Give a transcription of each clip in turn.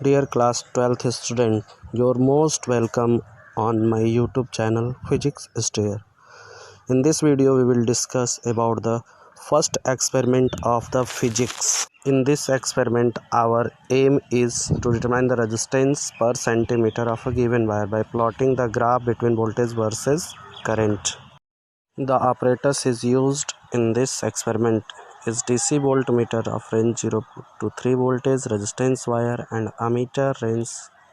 Dear class 12th student, you're most welcome on my YouTube channel Physics Stair. In this video we will discuss about the first experiment of the physics. In this experiment our aim is to determine the resistance per centimeter of a given wire by plotting the graph between voltage versus current. The apparatus is used in this experiment is DC voltmeter of range 0 to 3 voltage, resistance wire and ammeter range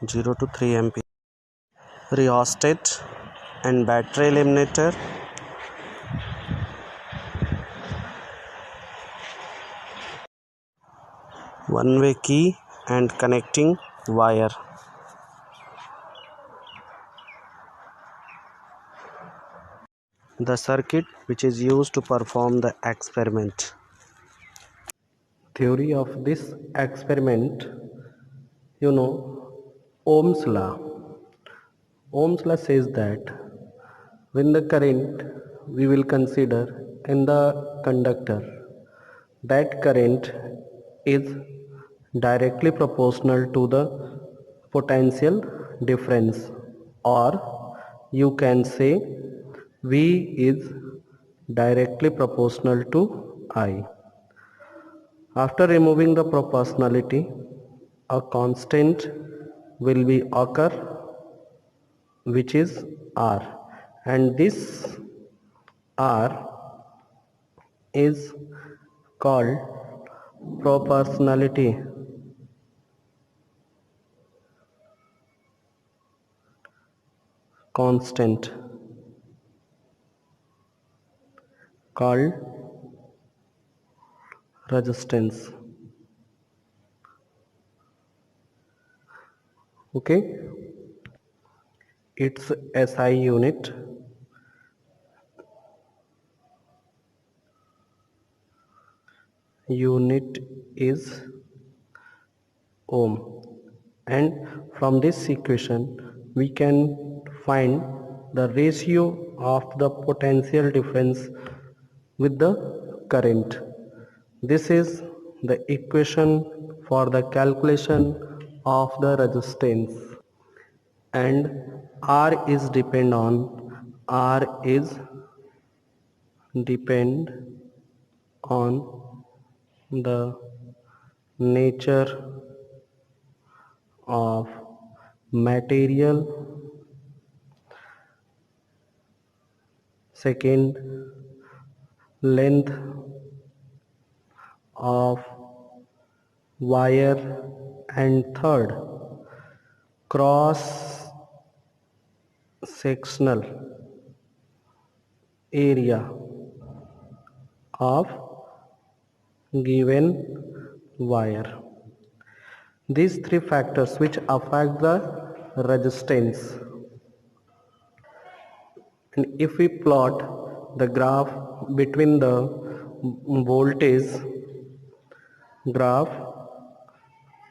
0 to 3 ampere, rheostat and battery eliminator, one-way key and connecting wire. The circuit which is used to perform the experiment. Theory of this experiment, Ohm's law. Ohm's law says that when the current we will consider in the conductor, that current is directly proportional to the potential difference, or you can say V is directly proportional to I. After removing the proportionality, a constant will be occur which is R, and this R is called proportionality constant, called resistance. Okay, its SI unit is ohm, and from this equation we can find the ratio of the potential difference with the current. This is the equation for the calculation of the resistance, and R is depend on the nature of material. Second, length of wire, and third, cross sectional area of given wire. These three factors which affect the resistance, and if we plot the graph between the voltage graph,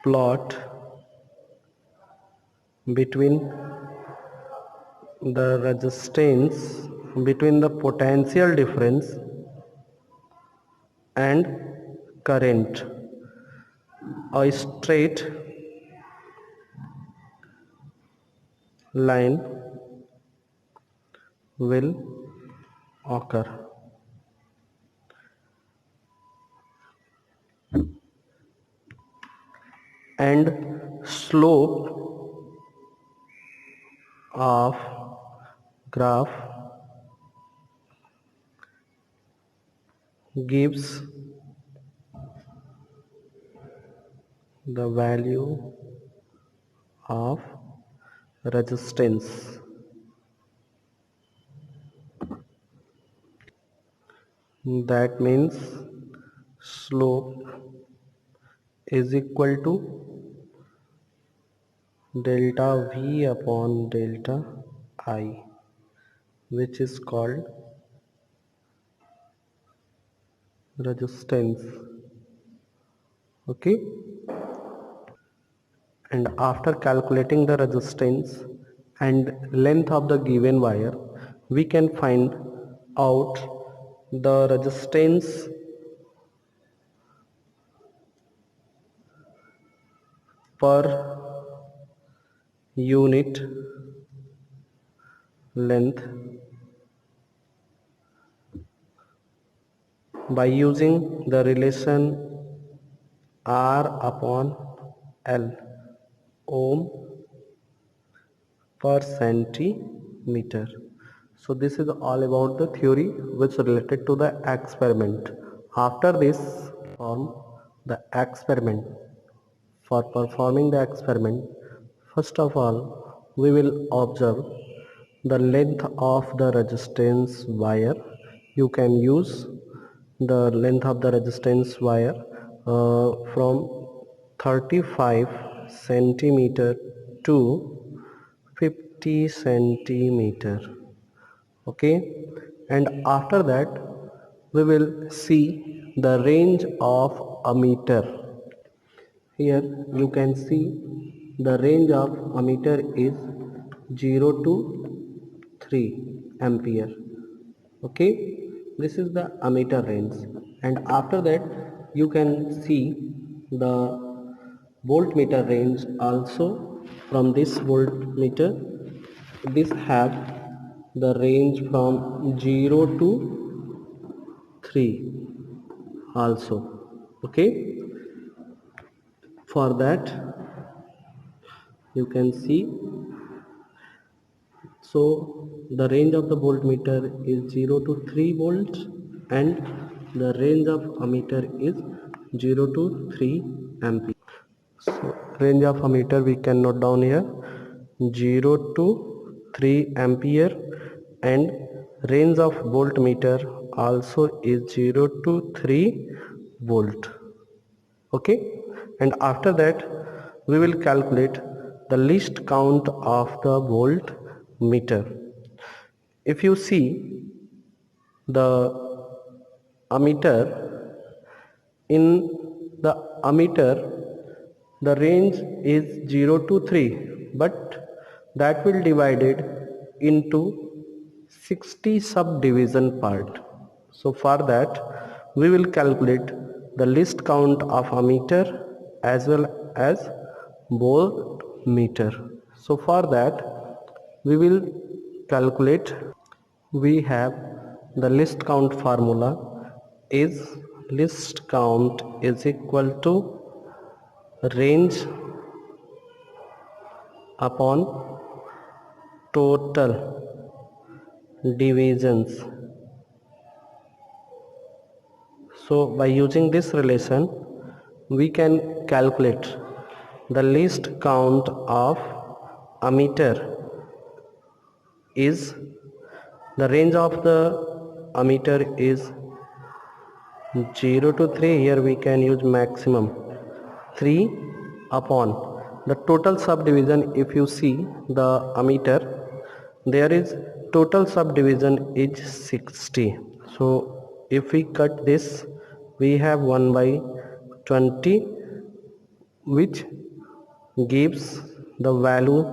plot between the resistance, between the potential difference and current, a straight line will occur, and slope of graph gives the value of resistance. That means slope is equal to delta V upon delta I, which is called resistance. Okay, and after calculating the resistance and length of the given wire, we can find out the resistance per unit length by using the relation R upon L, ohm per centimeter. So this is all about the theory which is related to the experiment. After this, perform the experiment. For performing the experiment, first of all, we will observe the length of the resistance wire. You can use the length of the resistance wire from 35 centimeter to 50 centimeter. Okay, and after that we will see the range of a meter. Here you can see the range of ammeter is 0 to 3 ampere. Okay, this is the ammeter range, and after that you can see the voltmeter range also. From this voltmeter, this have the range from 0 to 3 also. Okay, for that you can see, so the range of the voltmeter is 0 to 3 volts and the range of ammeter is 0 to 3 ampere. So range of ammeter we can note down here 0 to 3 ampere, and range of voltmeter also is 0 to 3 volt. Okay, and after that we will calculate the least count of the voltmeter. If you see the ammeter, in the ammeter the range is 0 to 3, but that will divided into 60 subdivision part. So for that we will calculate the least count of ammeter as well as voltmeter. So for that we will calculate. We have the least count formula is least count is equal to range upon total divisions. So by using this relation we can calculate the least count of ammeter is, the range of the ammeter is 0 to 3. Here we can use maximum 3 upon the total subdivision. If you see the ammeter, there is total subdivision is 60. So if we cut this, we have 1 by 20, which gives the value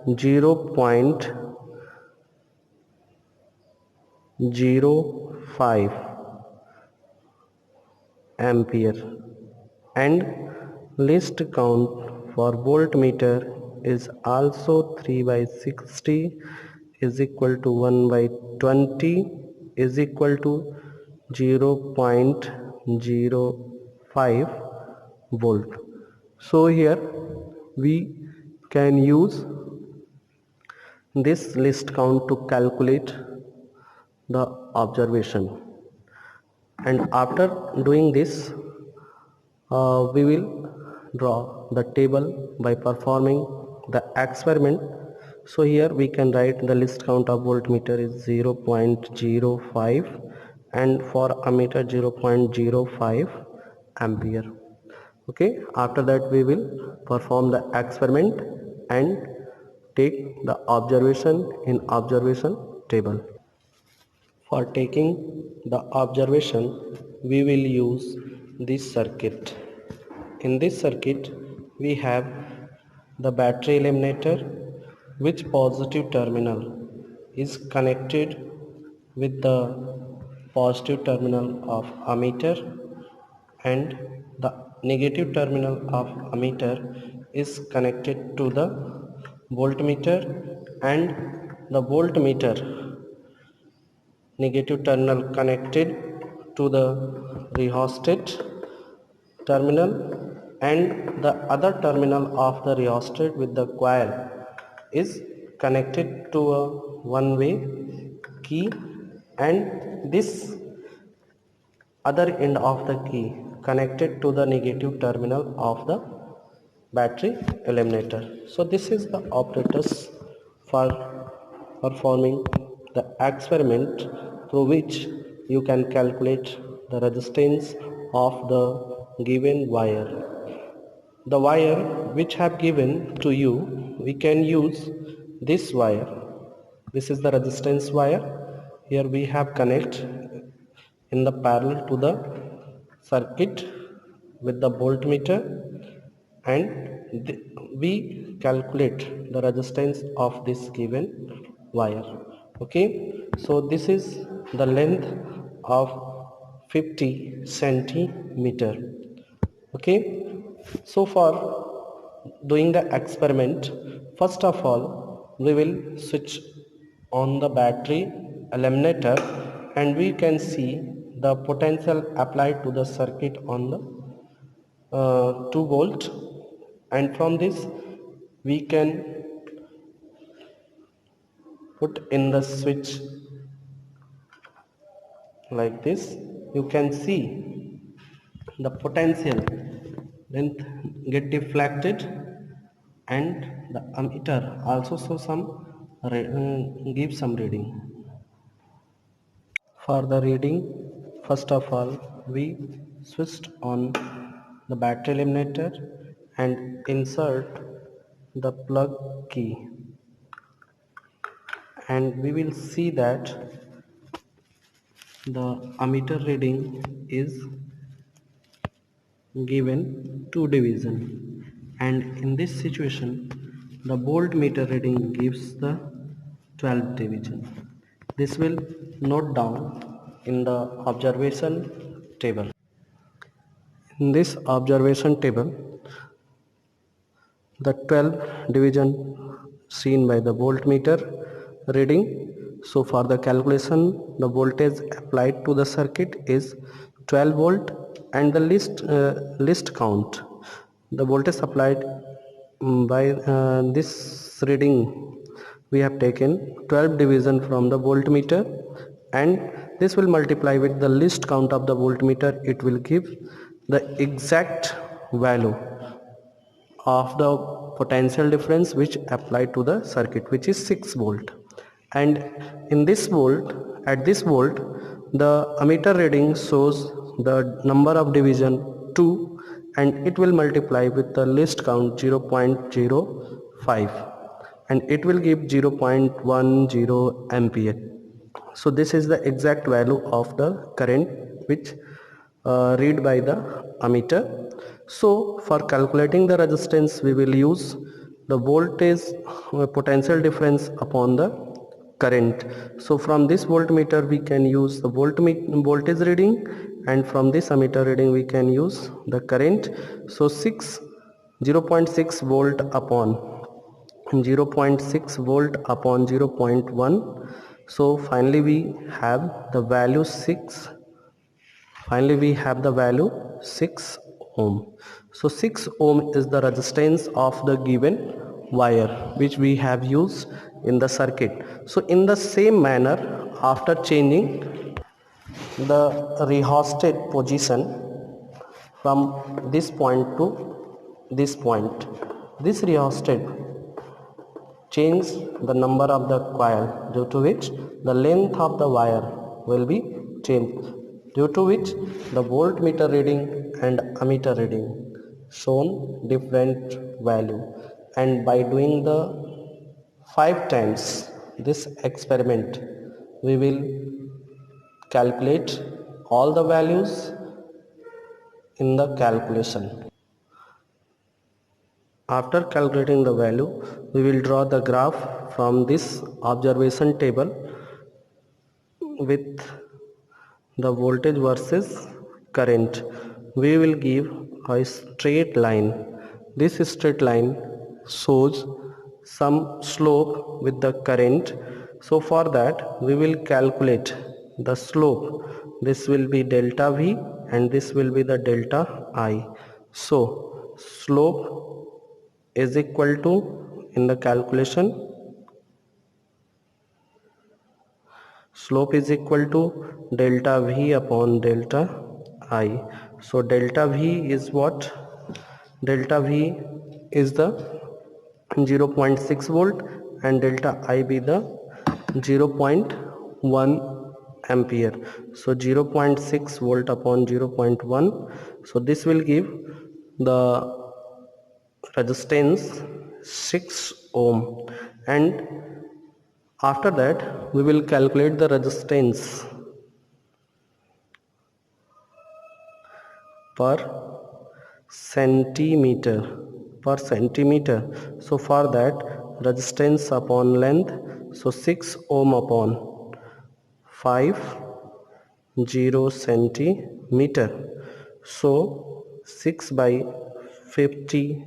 0.05 ampere, and least count for voltmeter is also 3 by 60 is equal to 1 by 20 is equal to 0.05 volt. So here we can use this least count to calculate the observation, and after doing this we will draw the table by performing the experiment. So here we can write the least count of voltmeter is 0.05 and for ammeter 0.05 ampere. Okay, after that we will perform the experiment and take the observation in observation table. For taking the observation we will use this circuit. In this circuit we have the battery eliminator, which positive terminal is connected with the positive terminal of ammeter, and the negative terminal of ammeter is connected to the voltmeter and the voltmeter negative terminal connected to the rheostat terminal, and the other terminal of the rheostat with the coil is connected to a one-way key, and this other end of the key connected to the negative terminal of the battery eliminator. So this is the operators for performing the experiment through which you can calculate the resistance of the given wire. The wire which have given to you, we can use this wire. This is the resistance wire. Here we have connect in the parallel to the circuit with the voltmeter, and we calculate the resistance of this given wire. Okay, so this is the length of 50 centimeter. Okay, so for doing the experiment, first of all we will switch on the battery eliminator, and we can see the potential applied to the circuit on the 2 volt, and from this we can put in the switch like this. You can see the potential length get deflected, and the ammeter also show some give some reading. For the reading, first of all we switched on the battery eliminator and insert the plug key, and we will see that the ammeter reading is given 2 division, and in this situation the voltmeter reading gives the 12 division. This will note down in the observation table. In this observation table, the 12 division seen by the voltmeter reading. So for the calculation, the voltage applied to the circuit is 12 volt, and the list count, the voltage applied by this reading, we have taken 12 division from the voltmeter, and this will multiply with the list count of the voltmeter. It will give the exact value of the potential difference which applied to the circuit, which is 6 volt. And in this volt, at this volt, the ammeter reading shows the number of division 2, and it will multiply with the list count 0.05, and it will give 0.10 ampere. So this is the exact value of the current which read by the ammeter. So for calculating the resistance, we will use the voltage potential difference upon the current. So from this voltmeter we can use the voltage reading, and from this ammeter reading we can use the current. So 0.6 volt upon 0.6 volt upon 0.1. So finally we have the value 6. Finally we have the value 6 ohm. So 6 ohm is the resistance of the given wire which we have used in the circuit. So in the same manner, after changing the rheostat position from this point to this point, this rheostat change the number of the coil, due to which the length of the wire will be changed, due to which the voltmeter reading and ammeter reading shown different value. And by doing the 5 times this experiment, we will calculate all the values in the calculation. After calculating the value, we will draw the graph from this observation table with the voltage versus current. We will give a straight line. This straight line shows some slope with the current. So for that we will calculate the slope. This will be delta V and this will be the delta I. So slope is equal to, in the calculation, slope is equal to delta V upon delta I. So delta V is what? Delta V is the 0.6 volt and delta I be the 0.1 ampere. So 0.6 volt upon 0.1. So this will give the resistance 6 ohm, and after that we will calculate the resistance per centimeter. So for that, resistance upon length, so 6 ohm upon 50 centimeter. So 6 by 50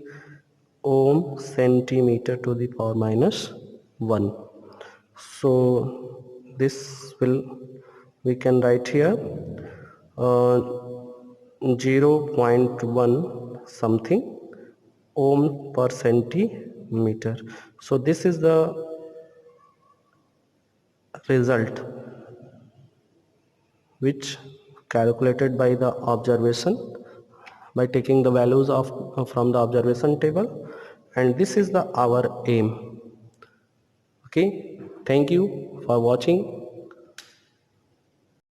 ohm centimeter to the power minus 1. So this will, we can write here 0.1 something ohm per centimeter. So this is the result which calculated by the observation, by taking the values of from the observation table, and this is the our aim. Okay, thank you for watching.